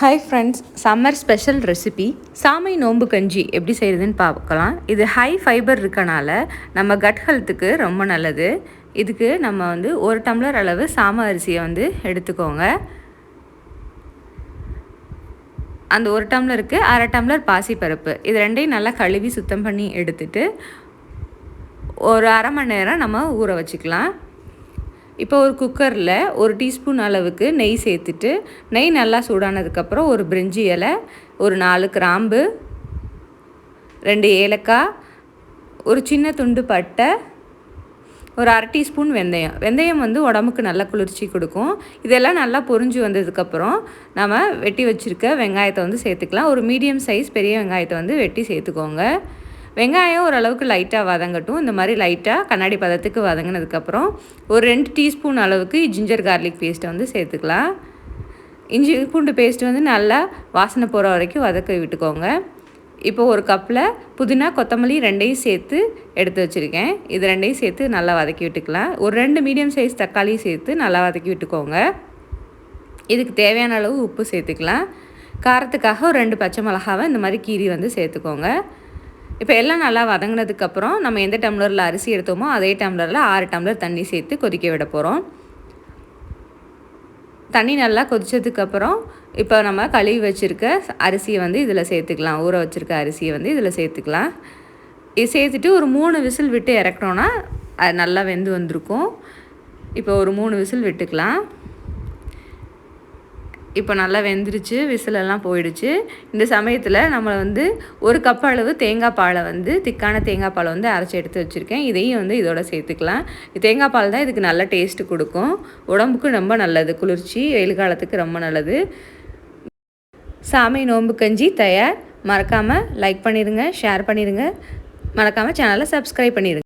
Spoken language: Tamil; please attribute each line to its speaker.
Speaker 1: Hi friends, summer special recipe சாமை நோம்பு கஞ்சி எப்படி செய்கிறதுன்னு பார்க்கலாம். இது ஹை ஃபைபர் இருக்கனால நம்ம கட் ஹெல்த்துக்கு ரொம்ப நல்லது. இதுக்கு நம்ம வந்து 1 டம்ளர் அளவு சாமை அரிசியை வந்து எடுத்துக்கோங்க. அந்த 1 டம்ளருக்கு 1/2 டம்ளர் பாசிப்பருப்பு, இது ரெண்டையும் நல்லா கழுவி சுத்தம் பண்ணி எடுத்துட்டு ஒரு அரை மணி நேரம் நம்ம ஊற வச்சுக்கலாம். இப்போ ஒரு குக்கரில் 1 டீஸ்பூன் அளவுக்கு நெய் சேர்த்துட்டு, நெய் நல்லா சூடானதுக்கப்புறம் ஒரு பிரிஞ்சி இலை, ஒரு 4 கிராம்பு, 2 ஏலக்காய், ஒரு சின்ன துண்டு பட்டை, ஒரு அரை டீஸ்பூன் வெந்தயம் வந்து உடம்புக்கு நல்லா குளிர்ச்சி கொடுக்கும். இதெல்லாம் நல்லா பொரிஞ்சு வந்ததுக்கப்புறம் நம்ம வெட்டி வச்சுருக்க வெங்காயத்தை வந்து சேர்த்துக்கலாம். ஒரு மீடியம் சைஸ் பெரிய வெங்காயத்தை வந்து வெட்டி சேர்த்துக்கோங்க. வெங்காயம் ஓரளவுக்கு லைட்டாக வதங்கட்டும். இந்த மாதிரி லைட்டாக கண்ணாடி பதத்துக்கு வதங்கினதுக்கப்புறம் ஒரு 2 டீஸ்பூன் அளவுக்கு ஜிஞ்சர் கார்லிக் பேஸ்ட்டை வந்து சேர்த்துக்கலாம். இஞ்சி பூண்டு பேஸ்ட்டு வந்து நல்லா வாசனை போகிற வரைக்கும் வதக்க விட்டுக்கோங்க. இப்போ ஒரு கப்பில் புதினா கொத்தமல்லி ரெண்டையும் சேர்த்து எடுத்து வச்சுருக்கேன். இது ரெண்டையும் சேர்த்து நல்லா வதக்கி விட்டுக்கலாம். ஒரு 2 மீடியம் சைஸ் தக்காளியும் சேர்த்து நல்லா வதக்கி விட்டுக்கோங்க. இதுக்கு தேவையான அளவு உப்பு சேர்த்துக்கலாம். காரத்துக்காக ஒரு 2 பச்சை மிளகாவை இந்த மாதிரி கீரி வந்து சேர்த்துக்கோங்க. இப்போ எல்லாம் நல்லா வதங்கினதுக்கப்புறம் நம்ம எந்த டம்ளரில் அரிசி எடுத்தோமோ அதே டம்ளரில் 6 டம்ளர் தண்ணி சேர்த்து கொதிக்க விட போகிறோம். தண்ணி நல்லா கொதித்ததுக்கப்புறம் இப்போ நம்ம கழுவி வச்சுருக்க அரிசியை வந்து இதில் சேர்த்துக்கலாம். ஊற வச்சுருக்க அரிசியை வந்து இதில் சேர்த்துக்கலாம். இது சேர்த்துட்டு ஒரு 3 விசில் விட்டு இறக்கணுன்னா அது நல்லா வெந்து வந்திருக்கும். இப்போ ஒரு 3 விசில் விட்டுக்கலாம். இப்போ நல்லா வெந்துருச்சு, விசிலெல்லாம் போயிடுச்சு. இந்த சமயத்தில் நம்ம வந்து 1 கப் அளவு தேங்காய் பாலை வந்து திக்கான தேங்காய் பாலை வந்து அரைச்சி எடுத்து வச்சுருக்கேன். இதையும் வந்து இதோட சேர்த்துக்கலாம். தேங்காய் பால் தான் இதுக்கு நல்ல டேஸ்ட்டு கொடுக்கும். உடம்புக்கு ரொம்ப நல்லது, குளிர்ச்சி, வெயில் காலத்துக்கு ரொம்ப நல்லது. சாமை நோம்பு கஞ்சி தயார். மறக்காமல் லைக் பண்ணிடுங்க, ஷேர் பண்ணிடுங்க. மறக்காமல் சேனலை சப்ஸ்கிரைப் பண்ணிடுங்க.